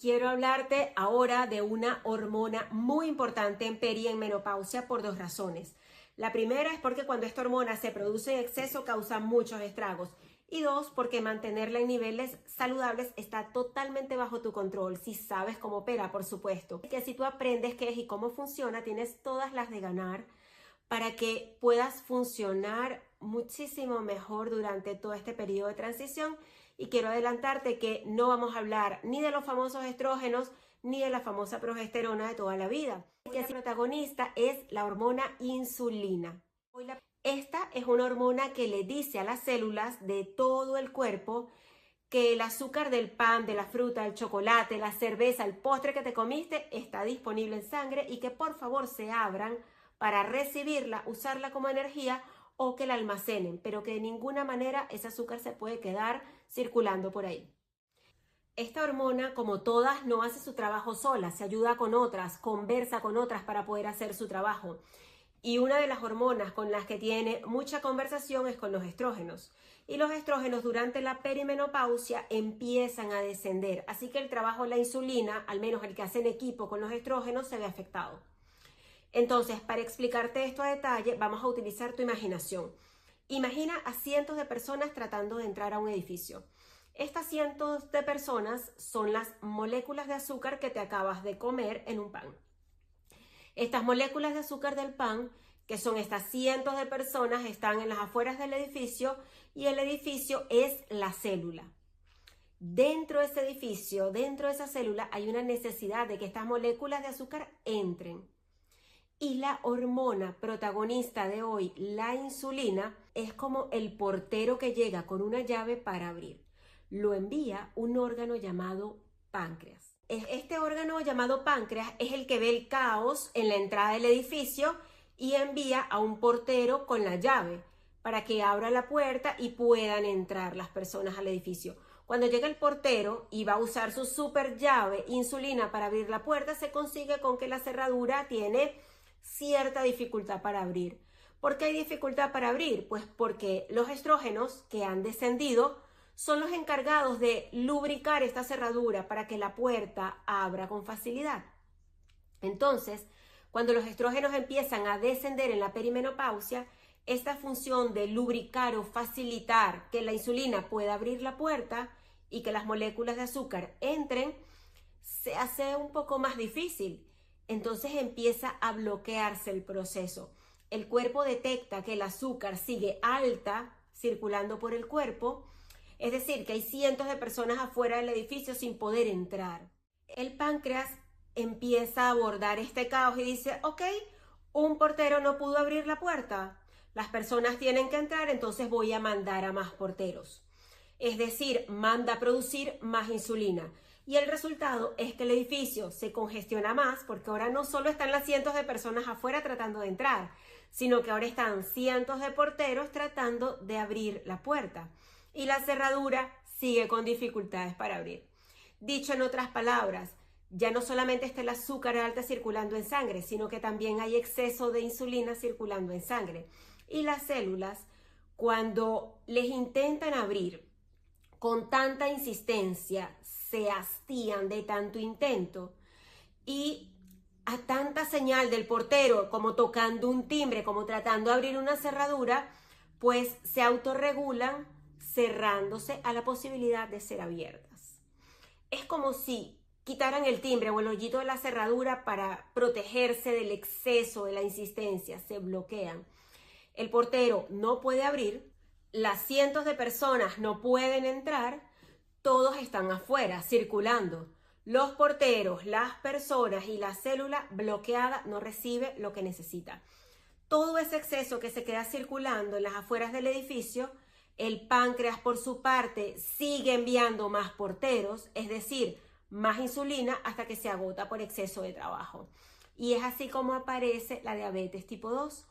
Quiero hablarte ahora de una hormona muy importante en peri y en menopausia por dos razones. La primera es porque cuando esta hormona se produce en exceso causa muchos estragos. Y dos, porque mantenerla en niveles saludables está totalmente bajo tu control, si sabes cómo opera, por supuesto. Que si tú aprendes qué es y cómo funciona, tienes todas las de ganar para que puedas funcionar muchísimo mejor durante todo este periodo de transición. Y quiero adelantarte que no vamos a hablar ni de los famosos estrógenos ni de la famosa progesterona de toda la vida. El protagonista es la hormona insulina. Esta es una hormona que le dice a las células de todo el cuerpo que el azúcar del pan, de la fruta, el chocolate, la cerveza, el postre que te comiste está disponible en sangre y que por favor se abran para recibirla, usarla como energía o que la almacenen, pero que de ninguna manera ese azúcar se puede quedar circulando por ahí. Esta hormona, como todas, no hace su trabajo sola, se ayuda con otras, conversa con otras para poder hacer su trabajo. Y una de las hormonas con las que tiene mucha conversación es con los estrógenos. Y los estrógenos durante la perimenopausia empiezan a descender, así que el trabajo de la insulina, al menos el que hace en equipo con los estrógenos, se ve afectado. Entonces, para explicarte esto a detalle, vamos a utilizar tu imaginación. Imagina a cientos de personas tratando de entrar a un edificio. Estas cientos de personas son las moléculas de azúcar que te acabas de comer en un pan. Estas moléculas de azúcar del pan, que son estas cientos de personas, están en las afueras del edificio y el edificio es la célula. Dentro de ese edificio, dentro de esa célula, hay una necesidad de que estas moléculas de azúcar entren. Y la hormona protagonista de hoy, la insulina, es como el portero que llega con una llave para abrir. Lo envía un órgano llamado páncreas. Este órgano llamado páncreas es el que ve el caos en la entrada del edificio y envía a un portero con la llave para que abra la puerta y puedan entrar las personas al edificio. Cuando llega el portero y va a usar su super llave insulina para abrir la puerta, se consigue con que la cerradura tiene cierta dificultad para abrir. ¿Por qué hay dificultad para abrir? Pues porque los estrógenos que han descendido son los encargados de lubricar esta cerradura para que la puerta abra con facilidad. Entonces, cuando los estrógenos empiezan a descender en la perimenopausia, esta función de lubricar o facilitar que la insulina pueda abrir la puerta y que las moléculas de azúcar entren, se hace un poco más difícil. Entonces empieza a bloquearse el proceso. El cuerpo detecta que el azúcar sigue alta circulando por el cuerpo, es decir, que hay cientos de personas afuera del edificio sin poder entrar. El páncreas empieza a abordar este caos y dice, ok, un portero no pudo abrir la puerta, las personas tienen que entrar, entonces voy a mandar a más porteros. Es decir, manda a producir más insulina. Y el resultado es que el edificio se congestiona más porque ahora no solo están las cientos de personas afuera tratando de entrar, sino que ahora están cientos de porteros tratando de abrir la puerta. Y la cerradura sigue con dificultades para abrir. Dicho en otras palabras, ya no solamente está el azúcar alta circulando en sangre, sino que también hay exceso de insulina circulando en sangre. Y las células, cuando les intentan abrir con tanta insistencia, se hastían de tanto intento y a tanta señal del portero como tocando un timbre, como tratando de abrir una cerradura, pues se autorregulan cerrándose a la posibilidad de ser abiertas. Es como si quitaran el timbre o el hoyito de la cerradura para protegerse del exceso de la insistencia, se bloquean. El portero no puede abrir, las cientos de personas no pueden entrar, todos están afuera, circulando. Los porteros, las personas y la célula bloqueada no recibe lo que necesita. Todo ese exceso que se queda circulando en las afueras del edificio, el páncreas por su parte sigue enviando más porteros, es decir, más insulina hasta que se agota por exceso de trabajo. Y es así como aparece la diabetes tipo 2.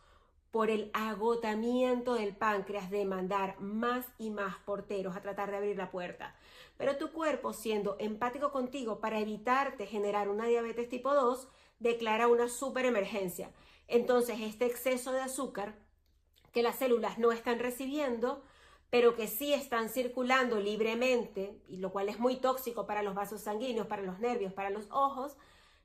Por el agotamiento del páncreas de mandar más y más porteros a tratar de abrir la puerta. Pero tu cuerpo, siendo empático contigo para evitarte generar una diabetes tipo 2, declara una superemergencia. Entonces, este exceso de azúcar que las células no están recibiendo pero que sí están circulando libremente, y lo cual es muy tóxico para los vasos sanguíneos, para los nervios, para los ojos,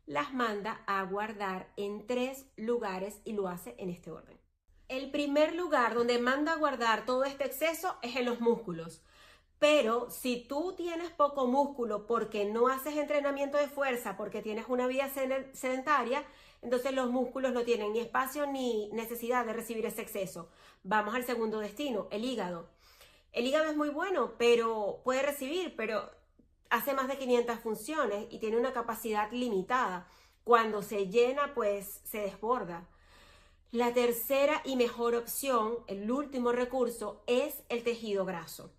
las manda a guardar en 3 lugares y lo hace en este orden. El primer lugar donde manda a guardar todo este exceso es en los músculos. Pero si tú tienes poco músculo porque no haces entrenamiento de fuerza, porque tienes una vida sedentaria, entonces los músculos no tienen ni espacio ni necesidad de recibir ese exceso. Vamos al segundo destino, el hígado. El hígado es muy bueno, pero puede recibir, pero hace más de 500 funciones y tiene una capacidad limitada. Cuando se llena, pues se desborda. La tercera y mejor opción, el último recurso, es el tejido graso.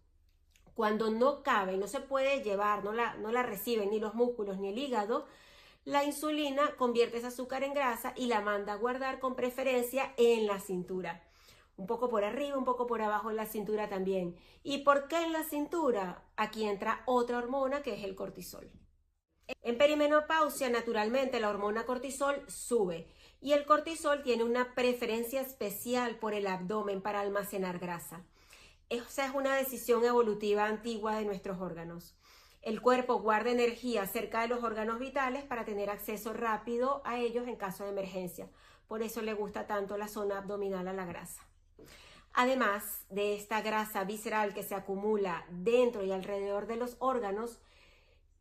Cuando no cabe, no se puede llevar, no la reciben ni los músculos ni el hígado, la insulina convierte ese azúcar en grasa y la manda a guardar con preferencia en la cintura. Un poco por arriba, un poco por abajo en la cintura también. ¿Y por qué en la cintura? Aquí entra otra hormona que es el cortisol. En perimenopausia, naturalmente, la hormona cortisol sube y el cortisol tiene una preferencia especial por el abdomen para almacenar grasa. Esa es una decisión evolutiva antigua de nuestros órganos. El cuerpo guarda energía cerca de los órganos vitales para tener acceso rápido a ellos en caso de emergencia. Por eso le gusta tanto la zona abdominal a la grasa. Además de esta grasa visceral que se acumula dentro y alrededor de los órganos,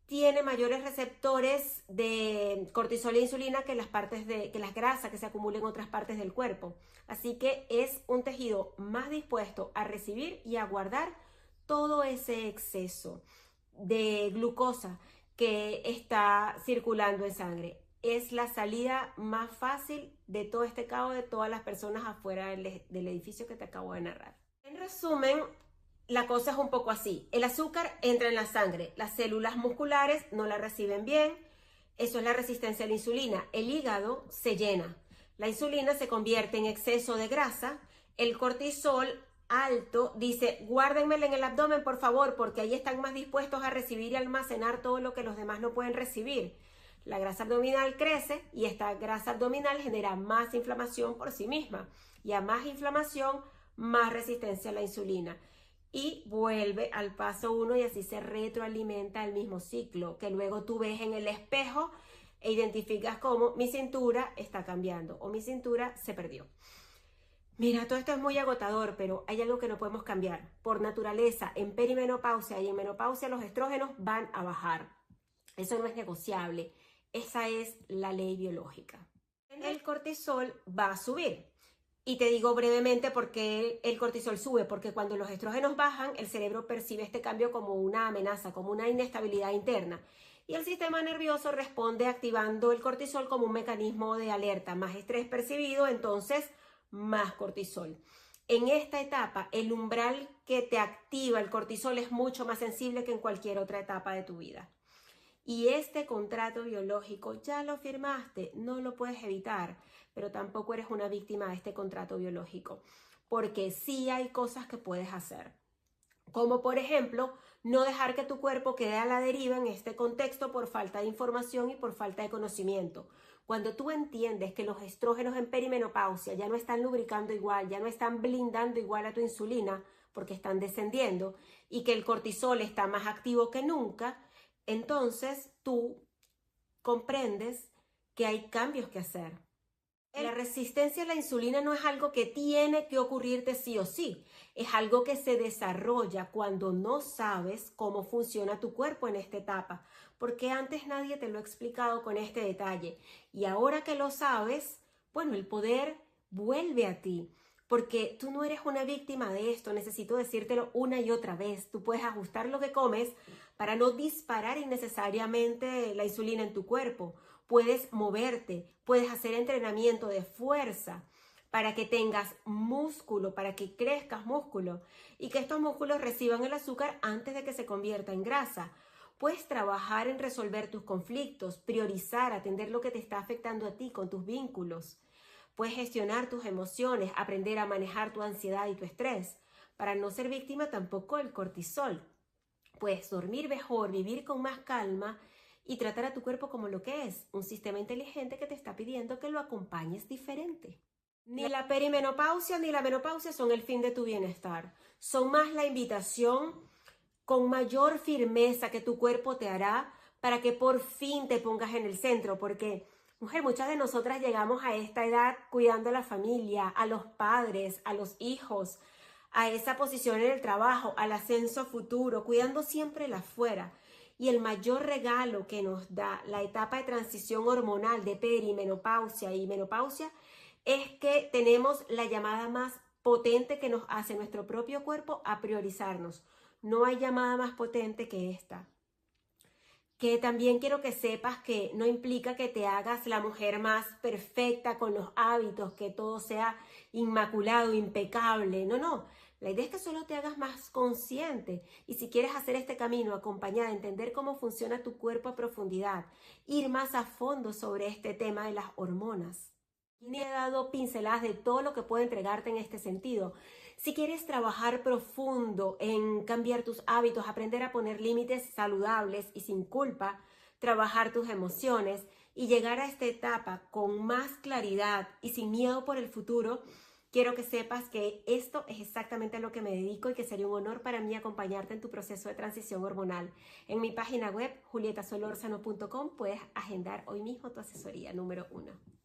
tiene mayores receptores de cortisol e insulina que las grasas que se acumulan en otras partes del cuerpo. Así que es un tejido más dispuesto a recibir y a guardar todo ese exceso de glucosa que está circulando en sangre. Es la salida más fácil de todo este caos de todas las personas afuera del edificio que te acabo de narrar. En resumen, la cosa es un poco así. El azúcar entra en la sangre, las células musculares no la reciben bien, eso es la resistencia a la insulina. El hígado se llena, la insulina se convierte en exceso de grasa, el cortisol alto dice, guárdenmela en el abdomen por favor, porque ahí están más dispuestos a recibir y almacenar todo lo que los demás no pueden recibir. La grasa abdominal crece y esta grasa abdominal genera más inflamación por sí misma, y a más inflamación, más resistencia a la insulina. Y vuelve al paso 1 y así se retroalimenta el mismo ciclo que luego tú ves en el espejo e identificas como mi cintura está cambiando o mi cintura se perdió. Mira, todo esto es muy agotador, pero hay algo que no podemos cambiar. Por naturaleza, en perimenopausia y en menopausia los estrógenos van a bajar. Eso no es negociable. Esa es la ley biológica. El cortisol va a subir. Y te digo brevemente por qué el cortisol sube, porque cuando los estrógenos bajan, el cerebro percibe este cambio como una amenaza, como una inestabilidad interna. Y el sistema nervioso responde activando el cortisol como un mecanismo de alerta. Más estrés percibido, entonces más cortisol. En esta etapa, el umbral que te activa el cortisol es mucho más sensible que en cualquier otra etapa de tu vida. Y este contrato biológico ya lo firmaste, no lo puedes evitar, pero tampoco eres una víctima de este contrato biológico, porque sí hay cosas que puedes hacer, como por ejemplo, no dejar que tu cuerpo quede a la deriva en este contexto por falta de información y por falta de conocimiento. Cuando tú entiendes que los estrógenos en perimenopausia ya no están lubricando igual, ya no están blindando igual a tu insulina porque están descendiendo y que el cortisol está más activo que nunca, entonces tú comprendes que hay cambios que hacer. La resistencia a la insulina no es algo que tiene que ocurrirte sí o sí, es algo que se desarrolla cuando no sabes cómo funciona tu cuerpo en esta etapa, porque antes nadie te lo ha explicado con este detalle. Y ahora que lo sabes, bueno, el poder vuelve a ti. Porque tú no eres una víctima de esto, necesito decírtelo una y otra vez. Tú puedes ajustar lo que comes para no disparar innecesariamente la insulina en tu cuerpo. Puedes moverte, puedes hacer entrenamiento de fuerza para que tengas músculo, para que crezcas músculo y que estos músculos reciban el azúcar antes de que se convierta en grasa. Puedes trabajar en resolver tus conflictos, priorizar, atender lo que te está afectando a ti con tus vínculos. Puedes gestionar tus emociones, aprender a manejar tu ansiedad y tu estrés, para no ser víctima tampoco del cortisol. Puedes dormir mejor, vivir con más calma y tratar a tu cuerpo como lo que es, un sistema inteligente que te está pidiendo que lo acompañes diferente. Ni la perimenopausia ni la menopausia son el fin de tu bienestar. Son más la invitación con mayor firmeza que tu cuerpo te hará para que por fin te pongas en el centro. Porque, mujer, muchas de nosotras llegamos a esta edad cuidando a la familia, a los padres, a los hijos, a esa posición en el trabajo, al ascenso futuro, cuidando siempre la afuera. Y el mayor regalo que nos da la etapa de transición hormonal de perimenopausia y menopausia es que tenemos la llamada más potente que nos hace nuestro propio cuerpo a priorizarnos. No hay llamada más potente que esta. Que también quiero que sepas que no implica que te hagas la mujer más perfecta con los hábitos, que todo sea inmaculado, impecable. No, no. La idea es que solo te hagas más consciente y si quieres hacer este camino acompañada, entender cómo funciona tu cuerpo a profundidad, ir más a fondo sobre este tema de las hormonas. Y he dado pinceladas de todo lo que puedo entregarte en este sentido. Si quieres trabajar profundo en cambiar tus hábitos, aprender a poner límites saludables y sin culpa, trabajar tus emociones y llegar a esta etapa con más claridad y sin miedo por el futuro, quiero que sepas que esto es exactamente a lo que me dedico y que sería un honor para mí acompañarte en tu proceso de transición hormonal. En mi página web, julietasolórzano.com, puedes agendar hoy mismo tu asesoría número 1.